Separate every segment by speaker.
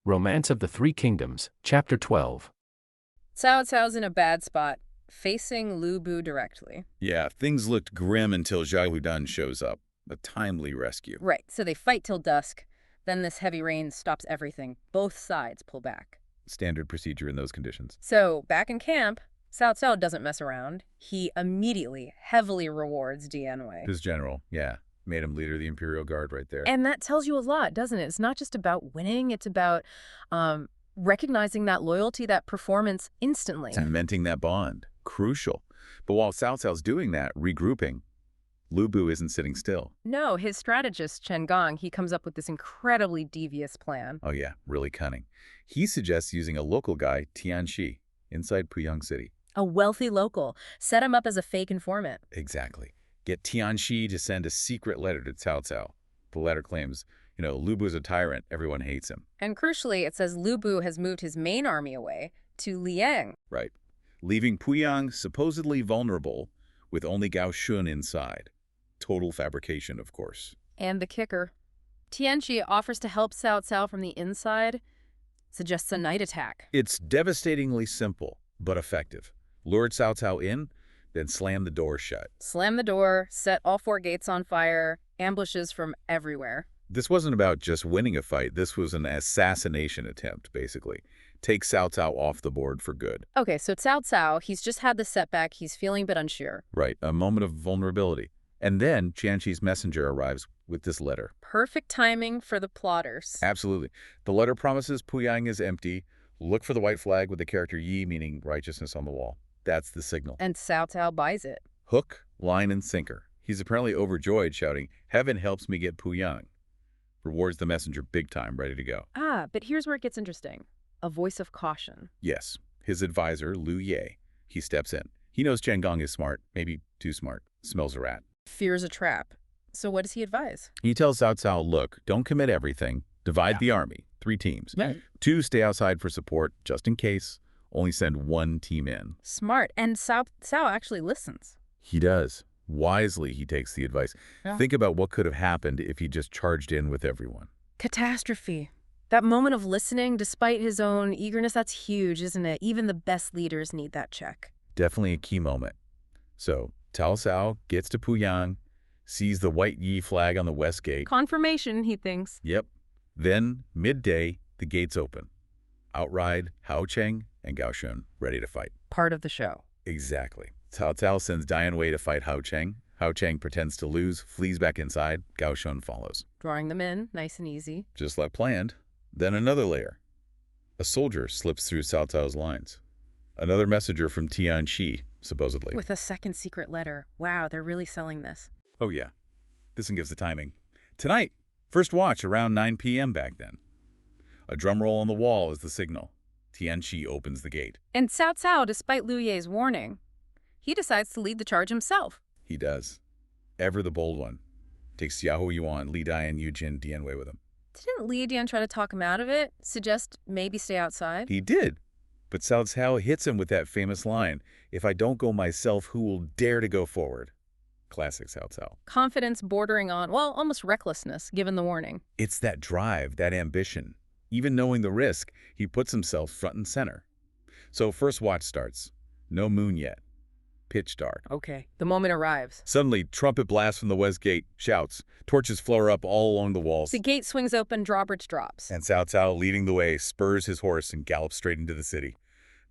Speaker 1: Romance of the Three Kingdoms, Chapter 12.
Speaker 2: Cao Cao's in a bad spot, facing Lu Bu directly.
Speaker 3: Yeah, things looked grim until Zhao Hudan shows up. A timely rescue.
Speaker 2: Right, so they fight till dusk. Then this heavy rain stops everything. Both sides pull back.
Speaker 3: Standard procedure in those conditions.
Speaker 2: So, back in camp, Cao Cao doesn't mess around. He immediately, heavily rewards Dianwei.
Speaker 3: His general, yeah. Made him leader of the Imperial Guard right there.
Speaker 2: And that tells you a lot, doesn't it? It's not just about winning, it's about recognizing that loyalty, that performance instantly.
Speaker 3: Cementing that bond. Crucial. But while Cao Cao's doing that, regrouping, Lu Bu isn't sitting still.
Speaker 2: No, his strategist, Chen Gong, he comes up with this incredibly devious plan.
Speaker 3: Oh yeah, really cunning. He suggests using a local guy, Tian Shi, inside Puyang City.
Speaker 2: A wealthy local. Set him up as a fake informant.
Speaker 3: Exactly. Get Tian Shi to send a secret letter to Cao Cao. The letter claims, Lu Bu's a tyrant, everyone hates him.
Speaker 2: And crucially, it says Lu Bu has moved his main army away to Liang.
Speaker 3: Right. Leaving Puyang supposedly vulnerable with only Gao Shun inside. Total fabrication, of course.
Speaker 2: And the kicker. Tianchi offers to help Cao Cao from the inside, suggests a night attack.
Speaker 3: It's devastatingly simple, but effective. Lure Cao Cao in, then slam the door shut.
Speaker 2: Slam the door, set all four gates on fire, ambushes from everywhere.
Speaker 3: This wasn't about just winning a fight. This was an assassination attempt, basically. Take Cao Cao off the board for good.
Speaker 2: Okay, so Cao Cao, he's just had the setback. He's feeling a bit unsure.
Speaker 3: Right, a moment of vulnerability. And then Qianqi's messenger arrives with this letter.
Speaker 2: Perfect timing for the plotters.
Speaker 3: Absolutely. The letter promises Puyang is empty. Look for the white flag with the character Yi, meaning righteousness, on the wall. That's the signal.
Speaker 2: And Cao Cao buys it.
Speaker 3: Hook, line, and sinker. He's apparently overjoyed, shouting, "Heaven helps me get Puyang." Rewards the messenger big time, ready to go.
Speaker 2: Ah, but here's where it gets interesting. A voice of caution.
Speaker 3: Yes, his advisor, Lu Ye. He steps in. He knows Chen Gong is smart, maybe too smart. Smells a rat.
Speaker 2: Fears a trap. So what does he advise?
Speaker 3: He tells Cao Cao, look, don't commit everything. Divide the army. 3 teams.
Speaker 2: Right.
Speaker 3: 2 stay outside for support, just in case. Only send 1 team in.
Speaker 2: Smart. And Cao actually listens.
Speaker 3: He does. Wisely, he takes the advice.
Speaker 2: Yeah.
Speaker 3: Think about what could have happened if he just charged in with everyone.
Speaker 2: Catastrophe. That moment of listening, despite his own eagerness, that's huge, isn't it? Even the best leaders need that check.
Speaker 3: Definitely a key moment. So, Cao Cao gets to Puyang, sees the white Yi flag on the west gate.
Speaker 2: Confirmation, he thinks.
Speaker 3: Yep. Then, midday, the gates open. Outride Hao Cheng and Gao Shun, ready to fight.
Speaker 2: Part of the show.
Speaker 3: Exactly. Cao Cao sends Dianwei to fight Hao Cheng. Hao Cheng pretends to lose, flees back inside. Gao Shun follows.
Speaker 2: Drawing them in, nice and easy.
Speaker 3: Just like planned. Then another layer. A soldier slips through Cao Cao's lines. Another messenger from Tian Shi, supposedly.
Speaker 2: With a second secret letter. Wow, they're really selling this.
Speaker 3: Oh yeah. This one gives the timing. Tonight, first watch around 9 p.m. back then. A drum roll on the wall is the signal. Tian Shi opens the gate.
Speaker 2: And Cao Cao, despite Lu Ye's warning, he decides to lead the charge himself.
Speaker 3: He does. Ever the bold one. Takes Xiahou Yuan, Li Dian, Yu Jin, Dianwei with him.
Speaker 2: Didn't Li Dian try to talk him out of it? Suggest maybe stay outside?
Speaker 3: He did. But Cao Cao hits him with that famous line, "If I don't go myself, who will dare to go forward?" Classic Cao Cao.
Speaker 2: Confidence bordering on, well, almost recklessness, given the warning.
Speaker 3: It's that drive, that ambition. Even knowing the risk, he puts himself front and center. So first watch starts. No moon yet. Pitch dark.
Speaker 2: Okay. The moment arrives.
Speaker 3: Suddenly, trumpet blasts from the west gate, shouts. Torches flare up all along the walls.
Speaker 2: The gate swings open, drawbridge drops.
Speaker 3: And Cao Cao, leading the way, spurs his horse and gallops straight into the city.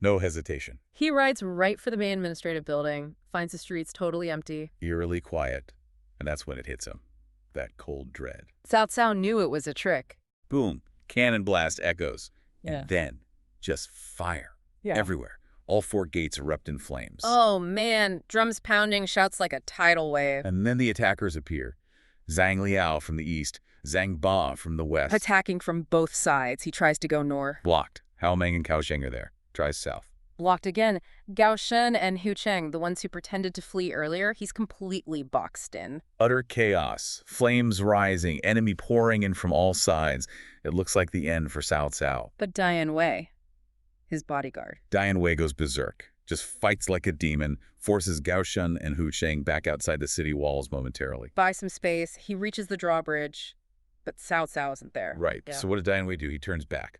Speaker 3: No hesitation.
Speaker 2: He rides right for the main administrative building, finds the streets totally empty.
Speaker 3: Eerily quiet. And that's when it hits him. That cold dread.
Speaker 2: Cao Cao knew it was a trick.
Speaker 3: Boom. Cannon blast echoes.
Speaker 2: Yeah.
Speaker 3: And then, just fire.
Speaker 2: Yeah.
Speaker 3: Everywhere. All 4 gates erupt in flames.
Speaker 2: Oh, man. Drums pounding, shouts like a tidal wave.
Speaker 3: And then the attackers appear. Zhang Liao from the east, Zhang Ba from the west.
Speaker 2: Attacking from both sides. He tries to go north.
Speaker 3: Blocked. Hao Meng and Cao Sheng are there. Tries south.
Speaker 2: Blocked again. Gao Shen and Hu Cheng, the ones who pretended to flee earlier, he's completely boxed in.
Speaker 3: Utter chaos. Flames rising. Enemy pouring in from all sides. It looks like the end for Cao Cao.
Speaker 2: But Dianwei, his bodyguard.
Speaker 3: Dianwei goes berserk. Just fights like a demon. Forces Gao Shun and Hu Cheng back outside the city walls momentarily.
Speaker 2: Buys some space. He reaches the drawbridge. but Cao Cao isn't there.
Speaker 3: Right.
Speaker 2: Yeah.
Speaker 3: So what does Diane Wei do? He turns back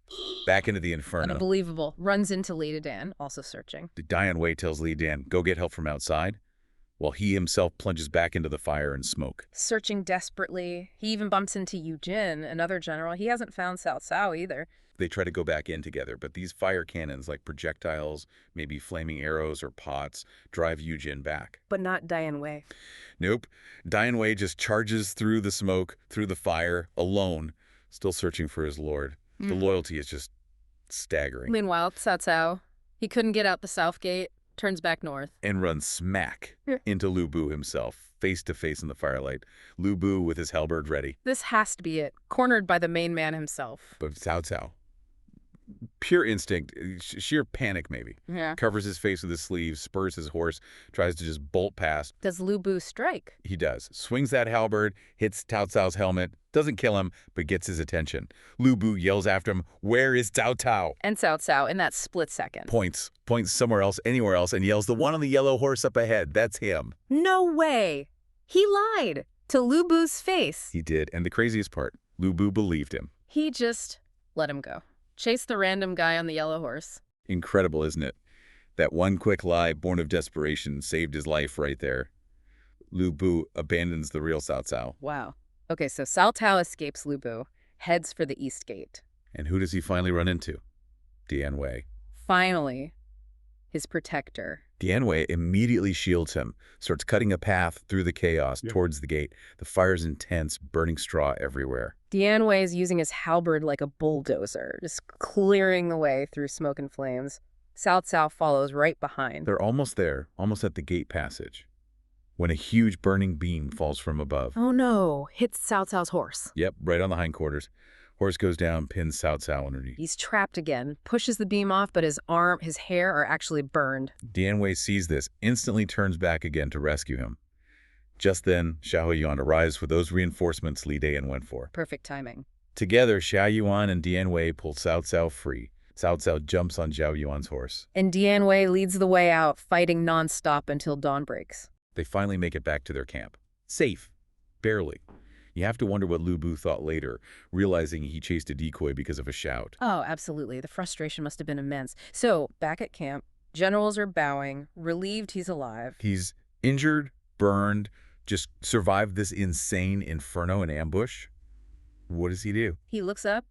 Speaker 3: into the inferno.
Speaker 2: Unbelievable. Runs into Li Dan, also searching.
Speaker 3: Diane Wei tells Li Dan, go get help from outside, while he himself plunges back into the fire and smoke.
Speaker 2: Searching desperately. He even bumps into Yu Jin, another general. He hasn't found Cao Cao either.
Speaker 3: They try to go back in together, but these fire cannons, like projectiles, maybe flaming arrows or pots, drive Yu Jin back.
Speaker 2: But not Diane Wei.
Speaker 3: Nope. Diane Wei just charges through the smoke, through the fire, alone, still searching for his lord. The loyalty is just staggering.
Speaker 2: Meanwhile, Cao Cao, he couldn't get out the south gate, turns back north.
Speaker 3: And runs smack into Lu Bu himself, face to face in the firelight. Lu Bu with his halberd ready.
Speaker 2: This has to be it, cornered by the main man himself.
Speaker 3: But Cao Cao, pure instinct, sheer panic maybe.
Speaker 2: Yeah.
Speaker 3: Covers his face with his sleeve, spurs his horse, tries to just bolt past.
Speaker 2: Does Lu Bu strike?
Speaker 3: He does. Swings that halberd, hits Cao Cao's helmet, doesn't kill him, but gets his attention. Lu Bu yells after him, where is Cao Cao?
Speaker 2: And Cao Cao in that split second.
Speaker 3: Points somewhere else, anywhere else, and yells, the one on the yellow horse up ahead, that's him.
Speaker 2: No way! He lied to Lu Bu's face.
Speaker 3: He did, and the craziest part, Lu Bu believed him.
Speaker 2: He just let him go. Chase the random guy on the yellow horse.
Speaker 3: Incredible, isn't it? That one quick lie, born of desperation, saved his life right there. Lu Bu abandons the real Cao Cao.
Speaker 2: Wow. Okay, so Cao Cao escapes Lu Bu, heads for the east gate.
Speaker 3: And who does he finally run into? Diane Wei.
Speaker 2: Finally, his protector.
Speaker 3: Diane Wei immediately shields him, starts cutting a path through the chaos towards the gate. The fire's intense, burning straw everywhere.
Speaker 2: Diane Wei is using his halberd like a bulldozer, just clearing the way through smoke and flames. Cao Cao follows right behind.
Speaker 3: They're almost there, almost at the gate passage, when a huge burning beam falls from above.
Speaker 2: Oh no, hits Cao Cao's horse.
Speaker 3: Yep, right on the hindquarters. Horse goes down, pins Cao Cao underneath.
Speaker 2: He's trapped again, pushes the beam off, but his hair are actually burned.
Speaker 3: Diane Wei sees this, instantly turns back again to rescue him. Just then, Xiahou Yuan arrives with those reinforcements Li Dan went for.
Speaker 2: Perfect timing.
Speaker 3: Together, Xiahou Yuan and Diane Wei pull Cao Cao free. Cao Cao jumps on Xiahou Yuan's horse.
Speaker 2: And Diane Wei leads the way out, fighting nonstop until dawn breaks.
Speaker 3: They finally make it back to their camp. Safe. Barely. You have to wonder what Lu Bu thought later, realizing he chased a decoy because of a shout.
Speaker 2: Oh, absolutely. The frustration must have been immense. So, back at camp, generals are bowing, relieved he's alive.
Speaker 3: He's injured, burned, just survived this insane inferno and ambush. What does he do?
Speaker 2: He looks up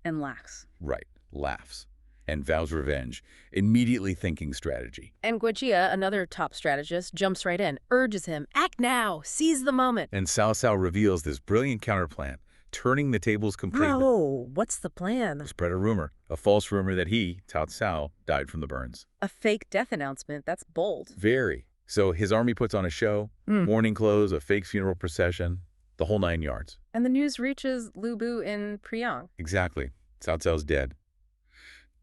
Speaker 2: and laughs.
Speaker 3: Right, laughs. And vows revenge, immediately thinking strategy.
Speaker 2: And Guojia, another top strategist, jumps right in, urges him, act now, seize the moment.
Speaker 3: And Cao Cao reveals this brilliant counterplan, turning the tables completely.
Speaker 2: Bro, what's the plan?
Speaker 3: Spread a rumor, a false rumor that he, Cao Cao, died from the burns.
Speaker 2: A fake death announcement, that's bold.
Speaker 3: Very. So his army puts on a show, mourning clothes, a fake funeral procession, the whole 9 yards.
Speaker 2: And the news reaches Lu Bu in Priyang.
Speaker 3: Exactly. Cao Cao's dead.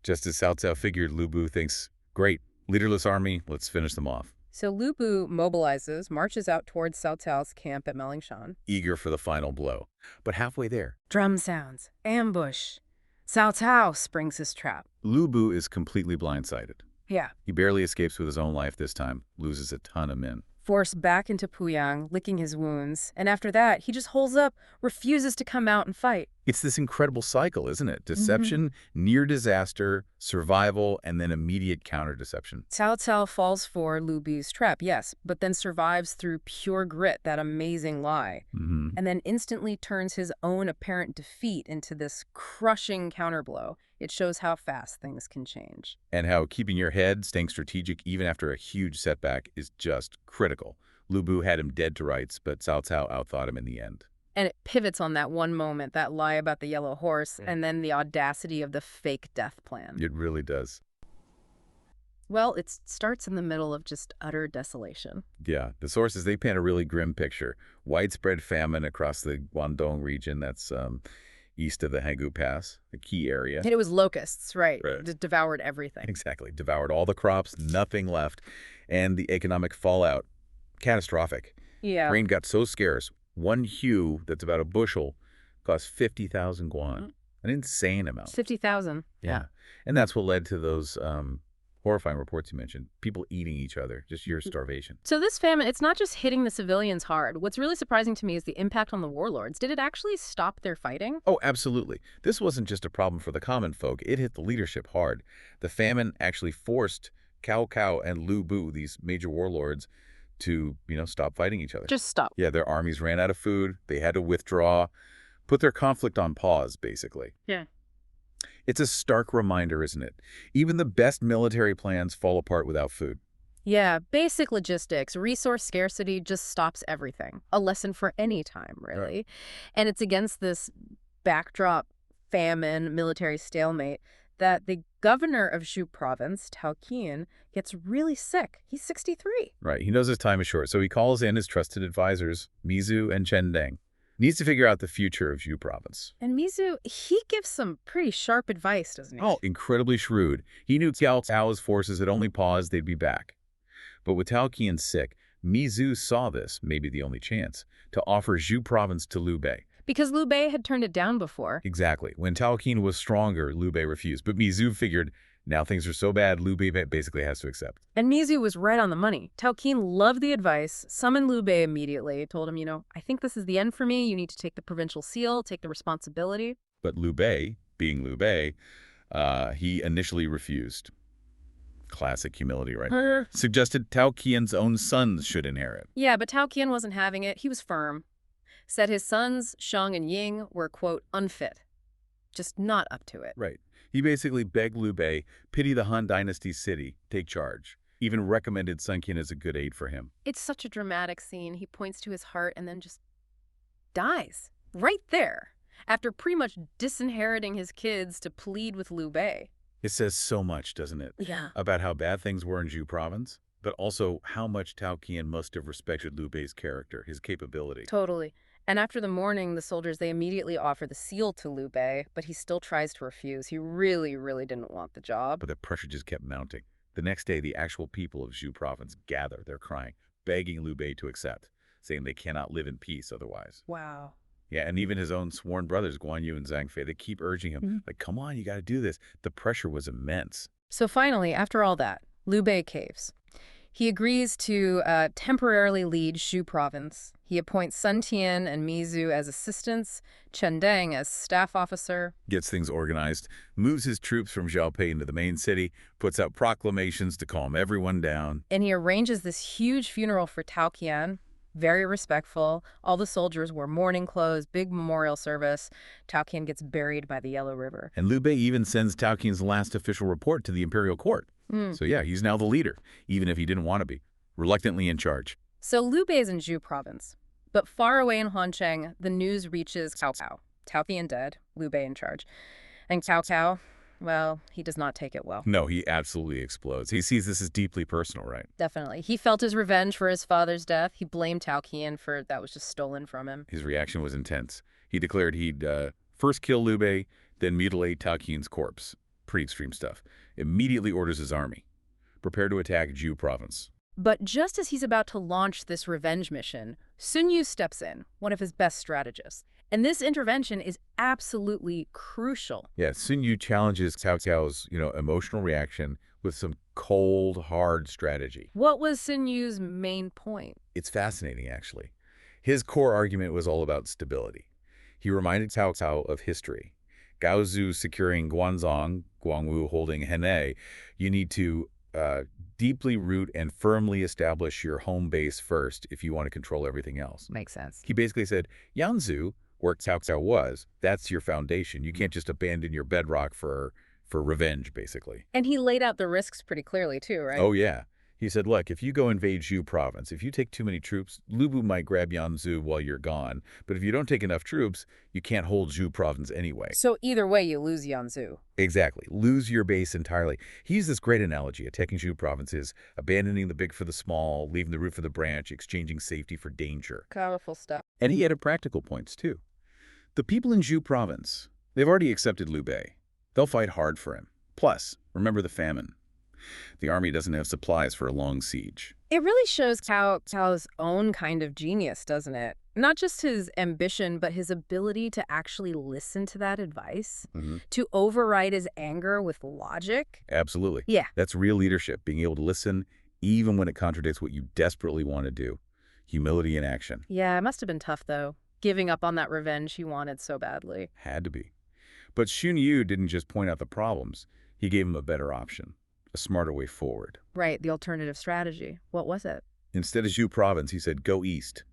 Speaker 3: Just as Cao Cao figured, Lu Bu thinks, great, leaderless army, let's finish them off.
Speaker 2: So Lu Bu mobilizes, marches out towards Cao Cao's camp at Melingshan.
Speaker 3: Eager for the final blow. But halfway there,
Speaker 2: Drum sounds, ambush. Cao Cao springs his trap.
Speaker 3: Lu Bu is completely blindsided.
Speaker 2: Yeah.
Speaker 3: He barely escapes with his own life this time, loses a ton of men.
Speaker 2: Forced back into Puyang, licking his wounds, and after that, he just holds up, refuses to come out and fight.
Speaker 3: It's this incredible cycle, isn't it? Deception, near disaster, survival, and then immediate counter-deception.
Speaker 2: Cao Cao falls for Lu Bu's trap, yes, but then survives through pure grit, that amazing lie, and then instantly turns his own apparent defeat into this crushing counterblow. It shows how fast things can change.
Speaker 3: And how keeping your head, staying strategic even after a huge setback is just critical. Lu Bu had him dead to rights, but Cao Cao outthought him in the end.
Speaker 2: And it pivots on that one moment, that lie about the yellow horse, and then the audacity of the fake death plan.
Speaker 3: It really does.
Speaker 2: Well, it starts in the middle of just utter desolation.
Speaker 3: Yeah, the sources, they paint a really grim picture. Widespread famine across the Guangdong region, that's east of the Hanggu Pass, a key area.
Speaker 2: And it was locusts, right?
Speaker 3: Right.
Speaker 2: Just devoured everything.
Speaker 3: Exactly. Devoured all the crops, nothing left. And the economic fallout, catastrophic.
Speaker 2: Yeah.
Speaker 3: Grain got so scarce, one hue that's about a bushel cost 50,000 guan. An insane amount.
Speaker 2: 50,000.
Speaker 3: Yeah. And that's what led to those horrifying reports you mentioned. People eating each other, just sheer starvation.
Speaker 2: So this famine, it's not just hitting the civilians hard. What's really surprising to me is the impact on the warlords. Did it actually stop their fighting?
Speaker 3: Oh, absolutely. This wasn't just a problem for the common folk. It hit the leadership hard. The famine actually forced Cao Cao and Lu Bu, these major warlords, to, stop fighting each other.
Speaker 2: Just stop.
Speaker 3: Yeah, their armies ran out of food. They had to withdraw, put their conflict on pause, basically.
Speaker 2: Yeah.
Speaker 3: It's a stark reminder, isn't it? Even the best military plans fall apart without food.
Speaker 2: Yeah, basic logistics, resource scarcity just stops everything. A lesson for any time, really.
Speaker 3: Right.
Speaker 2: And it's against this backdrop, famine, military stalemate, that the governor of Zhu province, Tao Qian, gets really sick. He's 63.
Speaker 3: Right, he knows his time is short, so he calls in his trusted advisors, Mizu and Chen Deng. Needs to figure out the future of Zhu province.
Speaker 2: And Mizu, he gives some pretty sharp advice, doesn't he?
Speaker 3: Oh, incredibly shrewd. He knew Cao Cao's forces had only paused, they'd be back. But with Tao Qian sick, Mizu saw this, maybe the only chance, to offer Zhu province to Liu Bei.
Speaker 2: Because Liu Bei had turned it down before.
Speaker 3: Exactly. When Tao Qian was stronger, Liu Bei refused. But Mizu figured, now things are so bad, Liu Bei basically has to accept.
Speaker 2: And Mizu was right on the money. Tao Qian loved the advice, summoned Liu Bei immediately, told him, I think this is the end for me. You need to take the provincial seal, take the responsibility.
Speaker 3: But Liu Bei, being Liu Bei, he initially refused. Classic humility, right? Suggested Tao Qian's own sons should inherit.
Speaker 2: Yeah, but Tao Qian wasn't having it. He was firm. Said his sons, Shang and Ying, were, quote, unfit. Just not up to it.
Speaker 3: Right. He basically begged Liu Bei, pity the Han Dynasty's city, take charge. Even recommended Sun Qian as a good aide for him.
Speaker 2: It's such a dramatic scene. He points to his heart and then just dies. Right there. After pretty much disinheriting his kids to plead with Liu Bei.
Speaker 3: It says so much, doesn't it?
Speaker 2: Yeah.
Speaker 3: About how bad things were in Zhu province, but also how much Tao Qian must have respected Liu Bei's character, his capability.
Speaker 2: Totally. And after the mourning, the soldiers, they immediately offer the seal to Liu Bei, but he still tries to refuse. He really, really didn't want the job.
Speaker 3: But the pressure just kept mounting. The next day, the actual people of Zhu province gather. They're crying, begging Liu Bei to accept, saying they cannot live in peace otherwise.
Speaker 2: Wow.
Speaker 3: Yeah, and even his own sworn brothers, Guan Yu and Zhang Fei, they keep urging him, like, come on, you got to do this. The pressure was immense.
Speaker 2: So finally, after all that, Liu Bei caves. He agrees to temporarily lead Zhu province. He appoints Sun Tian and Mizu as assistants, Chen Deng as staff officer.
Speaker 3: Gets things organized, moves his troops from Xiaopei into the main city, puts out proclamations to calm everyone down.
Speaker 2: And he arranges this huge funeral for Tao Qian. Very respectful. All the soldiers wore mourning clothes, big memorial service. Tao Qian gets buried by the Yellow River.
Speaker 3: And Liu Bei even sends Tao Qian's last official report to the imperial court. So yeah, he's now the leader, even if he didn't want to be. Reluctantly in charge.
Speaker 2: So Liu Bei is in Zhu province. But far away in Huancheng, the news reaches Cao Cao. Tao Qian dead, Liu Bei in charge. And Cao Cao, well, he does not take it well.
Speaker 3: No, he absolutely explodes. He sees this as deeply personal, right?
Speaker 2: Definitely. He felt his revenge for his father's death. He blamed Tao Qian for that was just stolen from him.
Speaker 3: His reaction was intense. He declared he'd first kill Liu Bei, then mutilate Tao Qian's corpse. Pretty extreme stuff. Immediately orders his army. Prepare to attack Zhu province.
Speaker 2: But just as he's about to launch this revenge mission, Sun Yu steps in, one of his best strategists. And this intervention is absolutely crucial.
Speaker 3: Yeah, Sun Yu challenges Cao Cao's, emotional reaction with some cold, hard strategy.
Speaker 2: What was Sun Yu's main point?
Speaker 3: It's fascinating, actually. His core argument was all about stability. He reminded Cao Cao of history. Gaozu securing Guanzhong, Guangwu holding Henei. You need to deeply root and firmly establish your home base first if you want to control everything else.
Speaker 2: Makes sense.
Speaker 3: He basically said, Yanzu, where Cao Cao was, that's your foundation. You can't just abandon your bedrock for revenge, basically.
Speaker 2: And he laid out the risks pretty clearly, too, right?
Speaker 3: Oh, yeah. He said, look, if you go invade Zhu province, if you take too many troops, Lu Bu might grab Yanzu while you're gone. But if you don't take enough troops, you can't hold Zhu province anyway.
Speaker 2: So either way, you lose Yanzu.
Speaker 3: Exactly. Lose your base entirely. He used this great analogy. Attacking Zhu province is abandoning the big for the small, leaving the root for the branch, exchanging safety for danger.
Speaker 2: Powerful stuff.
Speaker 3: And he added practical points, too. The people in Zhu province, they've already accepted Liu Bei. They'll fight hard for him. Plus, remember the famine. The army doesn't have supplies for a long siege.
Speaker 2: It really shows Cao Cao's own kind of genius, doesn't it? Not just his ambition, but his ability to actually listen to that advice, to override his anger with logic.
Speaker 3: Absolutely.
Speaker 2: Yeah.
Speaker 3: That's real leadership, being able to listen even when it contradicts what you desperately want to do. Humility in action.
Speaker 2: Yeah, it must have been tough, though, giving up on that revenge he wanted so badly.
Speaker 3: Had to be. But Xun Yu didn't just point out the problems. He gave him a better option, a smarter way forward.
Speaker 2: Right, the alternative strategy. What was it?
Speaker 3: Instead of Zhou province, he said, go east.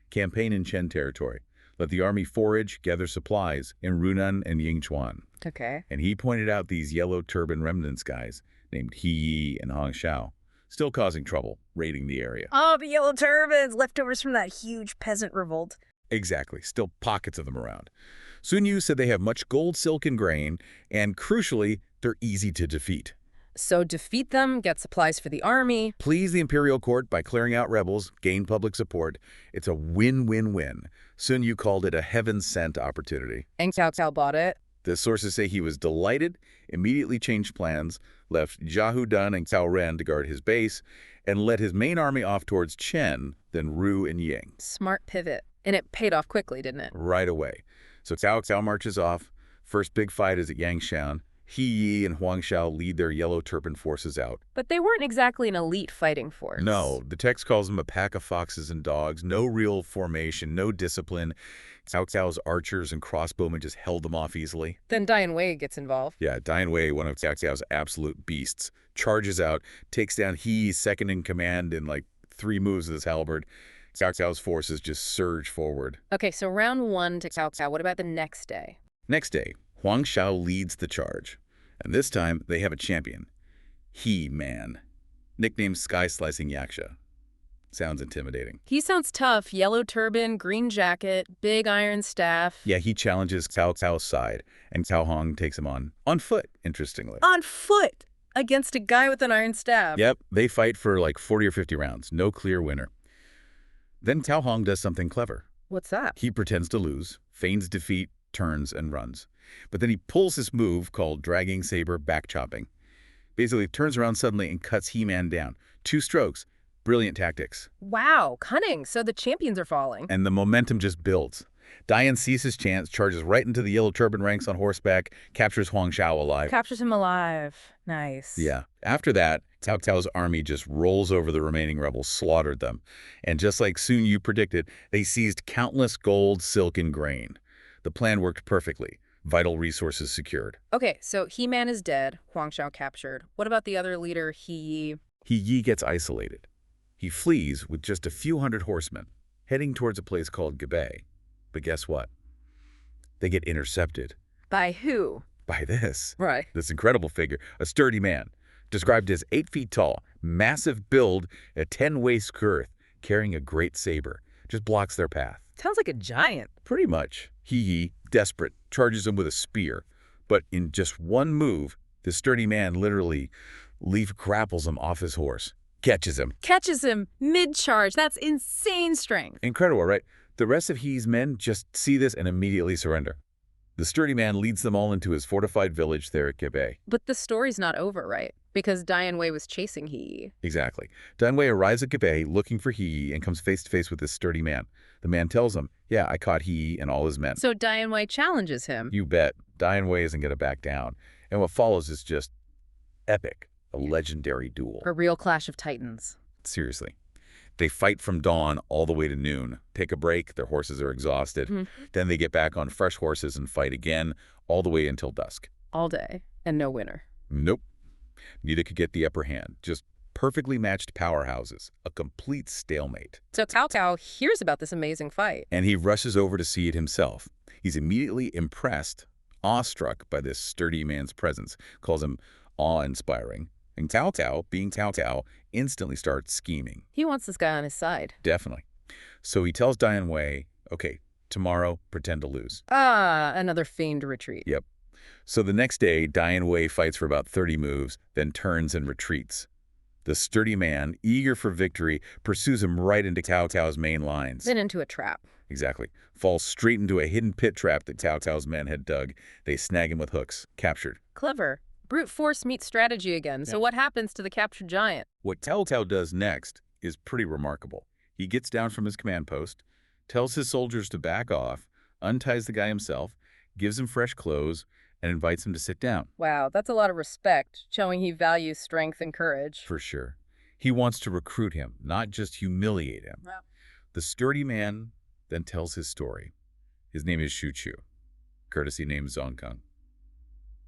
Speaker 3: Campaign in Chen territory. Let the army forage, gather supplies in Runan and Yingchuan.
Speaker 2: Okay.
Speaker 3: And he pointed out these yellow turban remnants guys named He Yi and Hong Xiao, still causing trouble, raiding the area.
Speaker 2: Oh, the yellow turbans, leftovers from that huge peasant revolt.
Speaker 3: Exactly, still pockets of them around. Sun Yu said they have much gold, silk, and grain, and crucially, they're easy to defeat.
Speaker 2: So defeat them, get supplies for the army.
Speaker 3: Please the imperial court by clearing out rebels, gain public support. It's a win-win-win. Sun Yu called it a heaven-sent opportunity.
Speaker 2: And Cao Cao bought it.
Speaker 3: The sources say he was delighted, immediately changed plans, left Zhao Dun and Cao Ren to guard his base, and led his main army off towards Chen, then Ru and Ying.
Speaker 2: Smart pivot. And it paid off quickly, didn't it?
Speaker 3: Right away. So Cao Cao marches off. First big fight is at Yangshan. He Yi and Huang Xiao lead their yellow turban forces out.
Speaker 2: But they weren't exactly an elite fighting force.
Speaker 3: No, the text calls them a pack of foxes and dogs. No real formation, no discipline. Cao Cao's archers and crossbowmen just held them off easily.
Speaker 2: Then Dian Wei gets involved.
Speaker 3: Yeah, Dian Wei, one of Cao Cao's absolute beasts, charges out, takes down He Yi's second in command in like 3 moves with his halberd. Cao Cao's forces just surge forward.
Speaker 2: Okay, so round 1 to Cao Cao. What about the next day?
Speaker 3: Next day, Huang Xiao leads the charge. And this time, they have a champion. He-Man. Nicknamed Sky Slicing Yaksha. Sounds intimidating.
Speaker 2: He sounds tough. Yellow turban, green jacket, big iron staff.
Speaker 3: Yeah, he challenges Cao Cao's side, and Cao Hong takes him on foot, interestingly.
Speaker 2: On foot! Against a guy with an iron staff.
Speaker 3: Yep, they fight for like 40 or 50 rounds. No clear winner. Then Cao Hong does something clever.
Speaker 2: What's that?
Speaker 3: He pretends to lose, feigns defeat, turns, and runs. But then he pulls this move called dragging saber back chopping. Basically turns around suddenly and cuts He-Man down. 2 strokes. Brilliant tactics.
Speaker 2: Wow, cunning. So the champions are falling.
Speaker 3: And the momentum just builds. Dian sees his chance, charges right into the yellow turban ranks on horseback, captures Huang Xiao alive.
Speaker 2: Captures him alive. Nice.
Speaker 3: Yeah. After that, Cao Cao's army just rolls over the remaining rebels, slaughtered them. And just like Sun Yu predicted, they seized countless gold, silk, and grain. The plan worked perfectly. Vital resources secured.
Speaker 2: Okay, so He-Man is dead, Huang Xiao captured. What about the other leader, He Yi?
Speaker 3: He Yi gets isolated. He flees with just a few hundred horsemen, heading towards a place called Gabay. But guess what? They get intercepted.
Speaker 2: By who?
Speaker 3: By this.
Speaker 2: Right.
Speaker 3: This incredible figure, a sturdy man, described as 8 feet tall, massive build, a 10-waist girth, carrying a great saber. Just blocks their path.
Speaker 2: Sounds like a giant.
Speaker 3: Pretty much. He Yi, desperate, charges him with a spear. But in just one move, the sturdy man literally leaf grapples him off his horse. Catches him.
Speaker 2: Catches him mid-charge. That's insane strength.
Speaker 3: Incredible, right? The rest of He's men just see this and immediately surrender. The sturdy man leads them all into his fortified village there at Gabay.
Speaker 2: But the story's not over, right? Because Dian Wei was chasing He Yi.
Speaker 3: Exactly. Dian Wei arrives at Gabay looking for He Yi and comes face to face with this sturdy man. The man tells him, yeah, I caught He Yi and all his men.
Speaker 2: So Dian Wei challenges him.
Speaker 3: You bet. Dian Wei isn't going to back down. And what follows is just epic. A legendary duel.
Speaker 2: A real clash of titans.
Speaker 3: Seriously. They fight from dawn all the way to noon. Take a break, their horses are exhausted. Then they get back on fresh horses and fight again, all the way until dusk.
Speaker 2: All day, and no winner.
Speaker 3: Nope. Neither could get the upper hand. Just perfectly matched powerhouses. A complete stalemate.
Speaker 2: So Cao Cao hears about this amazing fight.
Speaker 3: And he rushes over to see it himself. He's immediately impressed, awestruck by this sturdy man's presence. Calls him awe-inspiring. And Cao Cao, being Cao Cao, instantly starts scheming.
Speaker 2: He wants this guy on his side.
Speaker 3: Definitely. So he tells Dian Wei, okay, tomorrow, pretend to lose.
Speaker 2: Ah, another feigned retreat.
Speaker 3: Yep. So the next day, Dian Wei fights for about 30 moves, then turns and retreats. The sturdy man, eager for victory, pursues him right into Cao Cao's main lines.
Speaker 2: Then into a trap.
Speaker 3: Exactly. Falls straight into a hidden pit trap that Cao Cao's men had dug. They snag him with hooks. Captured.
Speaker 2: Clever. Brute force meets strategy again. So what happens to the captured giant?
Speaker 3: What Cao Cao does next is pretty remarkable. He gets down from his command post, tells his soldiers to back off, unties the guy himself, gives him fresh clothes, and invites him to sit down.
Speaker 2: Wow, that's a lot of respect, showing he values strength and courage.
Speaker 3: For sure. He wants to recruit him, not just humiliate him.
Speaker 2: Wow.
Speaker 3: The sturdy man then tells his story. His name is Xu Chu, courtesy name Zongkang,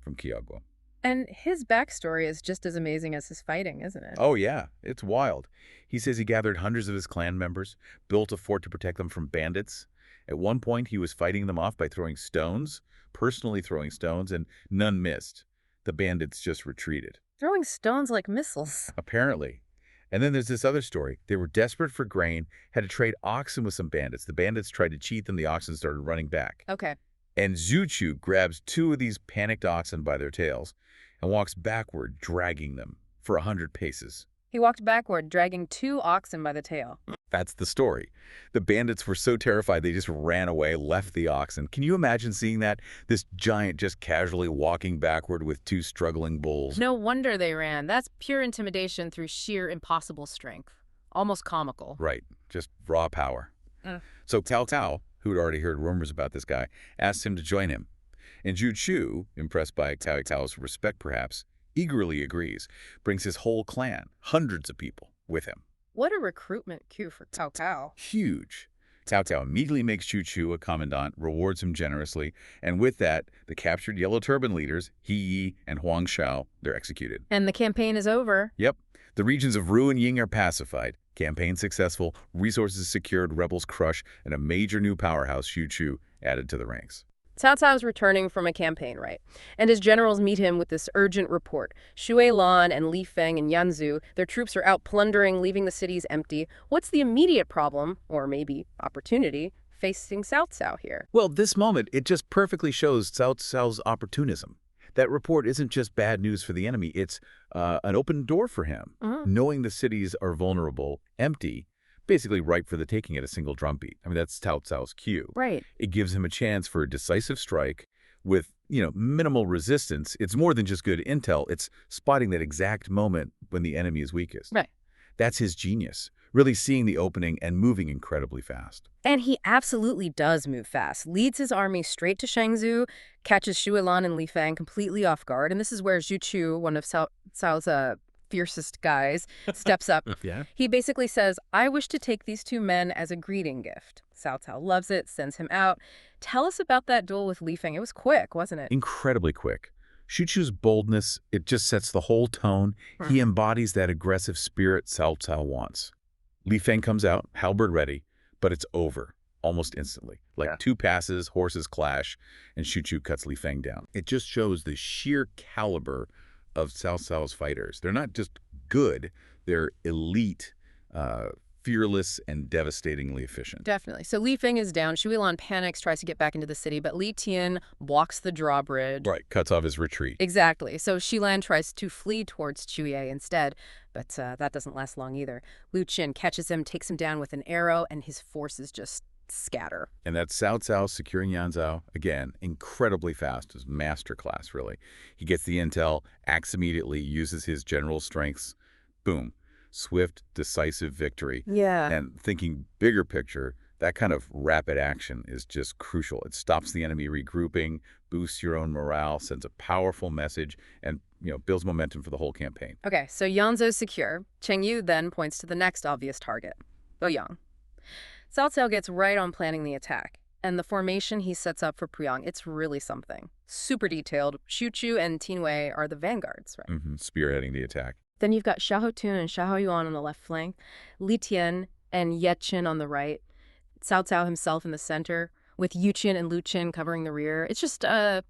Speaker 3: from Qiaguo.
Speaker 2: And his backstory is just as amazing as his fighting, isn't it?
Speaker 3: Oh, yeah. It's wild. He says he gathered hundreds of his clan members, built a fort to protect them from bandits. At one point, he was fighting them off by throwing stones, personally throwing stones, and none missed. The bandits just retreated.
Speaker 2: Throwing stones like missiles.
Speaker 3: Apparently. And then there's this other story. They were desperate for grain, had to trade oxen with some bandits. The bandits tried to cheat them. The oxen started running back.
Speaker 2: Okay.
Speaker 3: And Xu Chu grabs two of these panicked oxen by their tails and walks backward, dragging them for 100 paces.
Speaker 2: He walked backward, dragging 2 oxen by the tail.
Speaker 3: That's the story. The bandits were so terrified they just ran away, left the oxen. Can you imagine seeing that? This giant just casually walking backward with 2 struggling bulls.
Speaker 2: No wonder they ran. That's pure intimidation through sheer impossible strength. Almost comical.
Speaker 3: Right. Just raw power. So Cao Cao, who had already heard rumors about this guy, asked him to join him. And Xu Chu, impressed by Cao Cao's respect perhaps, eagerly agrees, brings his whole clan, hundreds of people, with him.
Speaker 2: What a recruitment coup for Cao Cao.
Speaker 3: Huge. Cao Cao immediately makes Xu Chu a commandant, rewards him generously, and with that, the captured Yellow Turban leaders, He Yi and Huang Shao, they're executed.
Speaker 2: And the campaign is over.
Speaker 3: Yep. The regions of Ru and Ying are pacified, campaign successful, resources secured, rebels crushed, and a major new powerhouse, Xu Chu, added to the ranks.
Speaker 2: Cao Cao's returning from a campaign, right? And his generals meet him with this urgent report. Xue Lan and Li Feng and Yanzu, their troops are out plundering, leaving the cities empty. What's the immediate problem, or maybe opportunity, facing Cao Cao here?
Speaker 3: Well, this moment, it just perfectly shows Cao Cao's opportunism. That report isn't just bad news for the enemy, it's an open door for him. Knowing the cities are vulnerable, empty, basically ripe for the taking at a single drumbeat. I mean, that's Cao Cao's cue.
Speaker 2: Right.
Speaker 3: It gives him a chance for a decisive strike with, minimal resistance. It's more than just good intel. It's spotting that exact moment when the enemy is weakest.
Speaker 2: Right.
Speaker 3: That's his genius, really seeing the opening and moving incredibly fast.
Speaker 2: And he absolutely does move fast, leads his army straight to Shangzhou, catches Xue Lan and Li Feng completely off guard, and this is where Xu Chu, one of Cao's fiercest guys, steps up.
Speaker 3: Yeah.
Speaker 2: He basically says, I wish to take these 2 men as a greeting gift. Cao Cao loves it, sends him out. Tell us about that duel with Li Feng. It was quick, wasn't it?
Speaker 3: Incredibly quick. Xu Chu's boldness, it just sets the whole tone. He embodies that aggressive spirit Cao Cao wants. Li Feng comes out, halberd ready, but it's over almost instantly. Like 2 passes, horses clash, and Xu Chu cuts Li Feng down. It just shows the sheer caliber of Cao Cao's fighters. They're not just good, they're elite, fearless, and devastatingly efficient.
Speaker 2: Definitely. So Li Feng is down. Xue Lan panics, tries to get back into the city, but Li Tian blocks the drawbridge.
Speaker 3: Right, cuts off his retreat.
Speaker 2: Exactly. So Xi Lan tries to flee towards Chuye instead, but that doesn't last long either. Lu Qin catches him, takes him down with an arrow, and his forces just scatter.
Speaker 3: And that's Cao Cao securing Yanzhou. Again, incredibly fast. His masterclass, really. He gets the intel, acts immediately, uses his general strengths. Boom. Swift, decisive victory.
Speaker 2: Yeah.
Speaker 3: And thinking bigger picture, that kind of rapid action is just crucial. It stops the enemy regrouping, boosts your own morale, sends a powerful message, and builds momentum for the whole campaign.
Speaker 2: Okay, so Yanzhou's secure. Cheng Yu then points to the next obvious target, Ouyang. Cao Cao gets right on planning the attack, and the formation he sets up for Puyang, it's really something. Super detailed. Xu Chu and Tin Wei are the vanguards, right?
Speaker 3: Spearheading the attack.
Speaker 2: Then you've got Xiahou Tun and Xiahou Yuan on the left flank, Li Tian and Ye Qin on the right, Cao Cao himself in the center, with Yu Qin and Lu Qin covering the rear. It's just a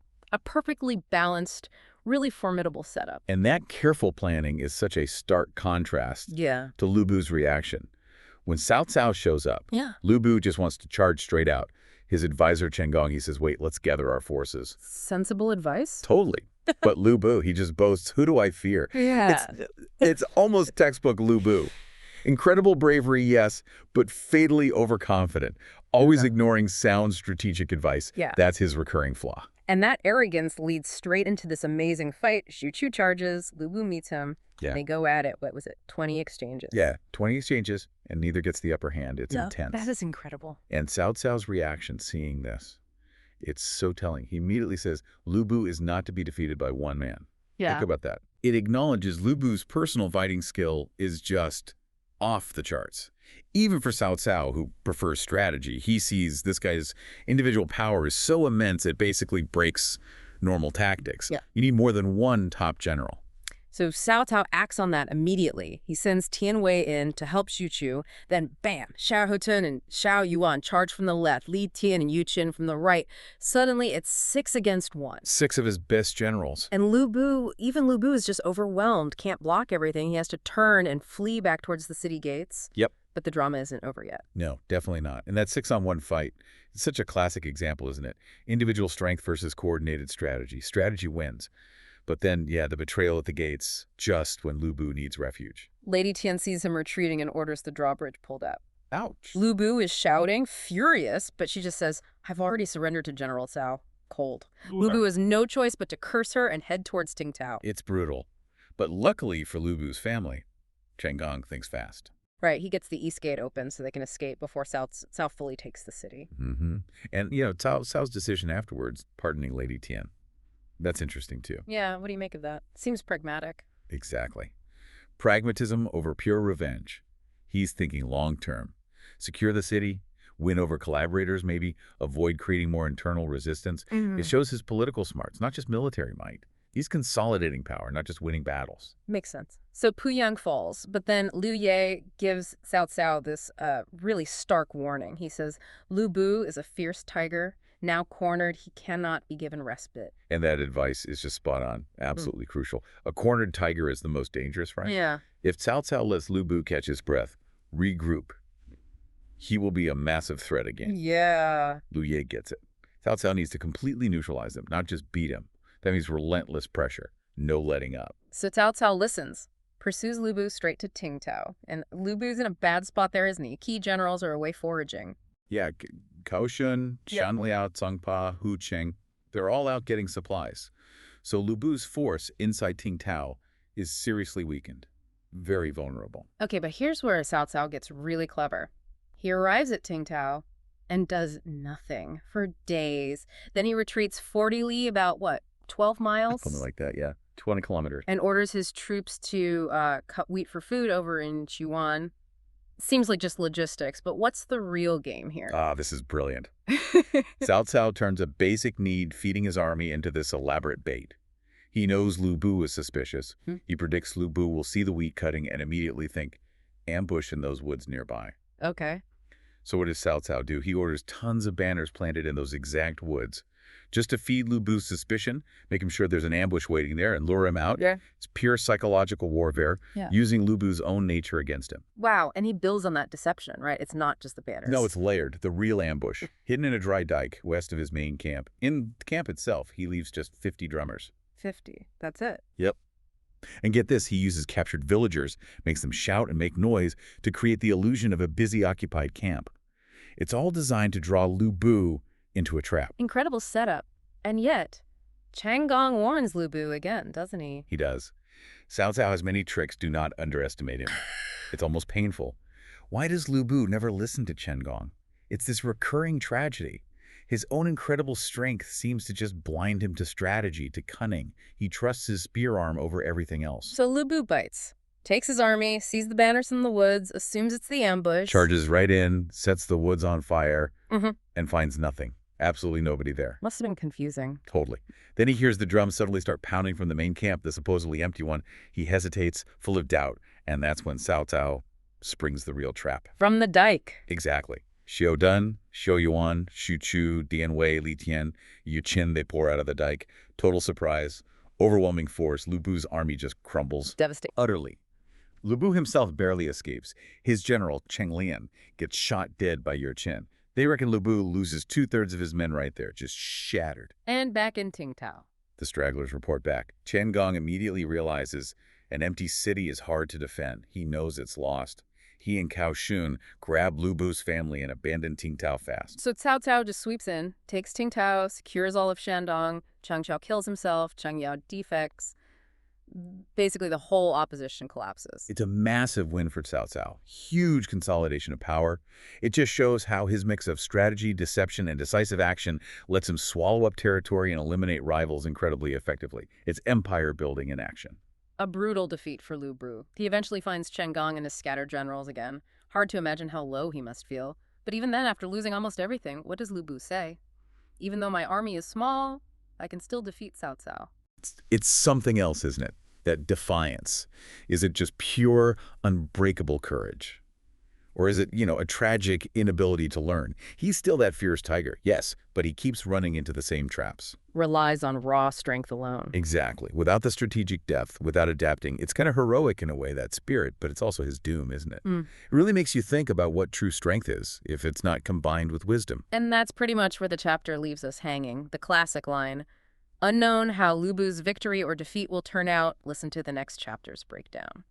Speaker 2: perfectly balanced, really formidable setup.
Speaker 3: And that careful planning is such a stark contrast
Speaker 2: to
Speaker 3: Lu Bu's reaction. When Cao Cao shows up, Lu Bu just wants to charge straight out. His advisor, Chen Gong, he says, wait, let's gather our forces.
Speaker 2: Sensible advice?
Speaker 3: Totally. But Lu Bu, he just boasts, who do I fear?
Speaker 2: Yeah.
Speaker 3: It's almost textbook Lu Bu. Incredible bravery, yes, but fatally overconfident, always ignoring sound strategic advice. That's his recurring flaw.
Speaker 2: And that arrogance leads straight into this amazing fight. Xu Chu charges, Lu Bu meets him,
Speaker 3: Yeah.
Speaker 2: They go at it. What was it? 20 exchanges.
Speaker 3: Yeah, 20 exchanges, and neither gets the upper hand. It's intense.
Speaker 2: That is incredible.
Speaker 3: And Cao Cao's reaction seeing this, it's so telling. He immediately says, Lu Bu is not to be defeated by one man.
Speaker 2: Yeah.
Speaker 3: Think about that. It acknowledges Lu Bu's personal fighting skill is just off the charts. Even for Cao Cao, who prefers strategy, he sees this guy's individual power is so immense it basically breaks normal tactics.
Speaker 2: Yeah.
Speaker 3: You need more than one top general.
Speaker 2: So Cao Cao acts on that immediately. He sends Tian Wei in to help Xu Chu. Then, bam, Xiao Hutun and Xiao Yuan charge from the left, Li Tian and Yu Qin from the right. Suddenly, it's 6 against 1.
Speaker 3: 6 of his best generals.
Speaker 2: And even Lu Bu is just overwhelmed, can't block everything. He has to turn and flee back towards the city gates.
Speaker 3: Yep.
Speaker 2: But the drama isn't over yet.
Speaker 3: No, definitely not. And that 6-on-1 fight, it's such a classic example, isn't it? Individual strength versus coordinated strategy. Strategy wins. But then, yeah, the betrayal at the gates, just when Lu Bu needs refuge.
Speaker 2: Lady Tian sees him retreating and orders the drawbridge pulled up.
Speaker 3: Ouch.
Speaker 2: Lu Bu is shouting, furious, but she just says, I've already surrendered to General Cao. Cold. Lu Bu has no choice but to curse her and head towards Ting Tao.
Speaker 3: It's brutal. But luckily for Lu Bu's family, Chen Gong thinks fast.
Speaker 2: Right, he gets the east gate open so they can escape before Cao fully takes the city.
Speaker 3: Mm-hmm. And, Cao's decision afterwards, pardoning Lady Tian. That's interesting, too.
Speaker 2: Yeah, what do you make of that? Seems pragmatic.
Speaker 3: Exactly. Pragmatism over pure revenge. He's thinking long-term. Secure the city, win over collaborators maybe, avoid creating more internal resistance. It shows his political smarts, not just military might. He's consolidating power, not just winning battles.
Speaker 2: Makes sense. So Puyang falls, but then Liu Ye gives Cao Cao this really stark warning. He says, Lu Bu is a fierce tiger. Now cornered, he cannot be given respite.
Speaker 3: And that advice is just spot on. Absolutely crucial. A cornered tiger is the most dangerous, right?
Speaker 2: Yeah.
Speaker 3: If Cao Cao lets Lu Bu catch his breath, regroup, he will be a massive threat again.
Speaker 2: Yeah.
Speaker 3: Liu Ye gets it. Cao Cao needs to completely neutralize him, not just beat him. That means relentless pressure, no letting up.
Speaker 2: So Cao Cao listens, pursues Lu Bu straight to Ting Tao. And Lu Bu's in a bad spot there, isn't he? Key generals are away foraging.
Speaker 3: Yeah, Cao Shun, Shan Liao, Tsang Pa, Hu Qing, they're all out getting supplies. So Lu Bu's force inside Ting Tao is seriously weakened, very vulnerable.
Speaker 2: Okay, but here's where Cao Cao gets really clever. He arrives at Ting Tao and does nothing for days. Then he retreats 40 li, about what, 12 miles?
Speaker 3: Something like that, yeah. 20 kilometers.
Speaker 2: And orders his troops to cut wheat for food over in Qiwan. Seems like just logistics, but what's the real game here?
Speaker 3: This is brilliant. Cao Cao turns a basic need feeding his army into this elaborate bait. He knows Lu Bu is suspicious. He predicts Lu Bu will see the wheat cutting and immediately think, ambush in those woods nearby.
Speaker 2: Okay.
Speaker 3: So what does Cao Cao do? He orders tons of banners planted in those exact woods just to feed Lu Bu's suspicion, make him sure there's an ambush waiting there and lure him out.
Speaker 2: Yeah.
Speaker 3: It's pure psychological warfare, using Lu Bu's own nature against him.
Speaker 2: Wow, and he builds on that deception, right? It's not just the banners.
Speaker 3: No, it's layered. The real ambush, hidden in a dry dike west of his main camp. In the camp itself, he leaves just 50 drummers.
Speaker 2: 50. That's it.
Speaker 3: Yep. And get this, he uses captured villagers, makes them shout and make noise to create the illusion of a busy occupied camp. It's all designed to draw Lu Bu into a trap.
Speaker 2: Incredible setup. And yet, Chen Gong warns Lu Bu again, doesn't he?
Speaker 3: He does. Cao Cao has many tricks. Do not underestimate him. It's almost painful. Why does Lu Bu never listen to Chen Gong? It's this recurring tragedy. His own incredible strength seems to just blind him to strategy, to cunning. He trusts his spear arm over everything else.
Speaker 2: So Lu Bu bites, takes his army, sees the banners in the woods, assumes it's the ambush.
Speaker 3: Charges right in, sets the woods on fire, and finds nothing. Absolutely nobody there.
Speaker 2: Must have been confusing.
Speaker 3: Totally. Then he hears the drums suddenly start pounding from the main camp, the supposedly empty one. He hesitates, full of doubt, and that's when Cao Cao springs the real trap.
Speaker 2: From the dike.
Speaker 3: Exactly. Xiao Dun, Xiao Yuan, Xu Chu, Dian Wei, Li Tian, Yu Qin, they pour out of the dike. Total surprise. Overwhelming force. Lu Bu's army just crumbles.
Speaker 2: Devastating.
Speaker 3: Utterly. Lu Bu himself barely escapes. His general, Cheng Lian, gets shot dead by Yu Qin. They reckon Lu Bu loses 2/3 of his men right there, just shattered.
Speaker 2: And back in Ting Tao.
Speaker 3: The stragglers report back. Chen Gong immediately realizes an empty city is hard to defend. He knows it's lost. He and Cao Shun grab Lu Bu's family and abandon Ting Tao fast.
Speaker 2: So Cao Cao just sweeps in, takes Ting Tao, secures all of Shandong. Chang Chao kills himself. Chang Yao defects. Basically, the whole opposition collapses.
Speaker 3: It's a massive win for Cao Cao. Huge consolidation of power. It just shows how his mix of strategy, deception, and decisive action lets him swallow up territory and eliminate rivals incredibly effectively. It's empire building in action.
Speaker 2: A brutal defeat for Lu Bu. He eventually finds Chen Gong and his scattered generals again. Hard to imagine how low he must feel. But even then, after losing almost everything, what does Lu Bu say? Even though my army is small, I can still defeat Cao Cao.
Speaker 3: It's something else, isn't it? That defiance. Is it just pure, unbreakable courage? Or is it, a tragic inability to learn? He's still that fierce tiger, yes, but he keeps running into the same traps.
Speaker 2: Relies on raw strength alone.
Speaker 3: Exactly. Without the strategic depth, without adapting, it's kind of heroic in a way, that spirit, but it's also his doom, isn't it? It really makes you think about what true strength is, if it's not combined with wisdom.
Speaker 2: And that's pretty much where the chapter leaves us hanging, the classic line. Unknown how Lu Bu's victory or defeat will turn out, listen to the next chapter's breakdown.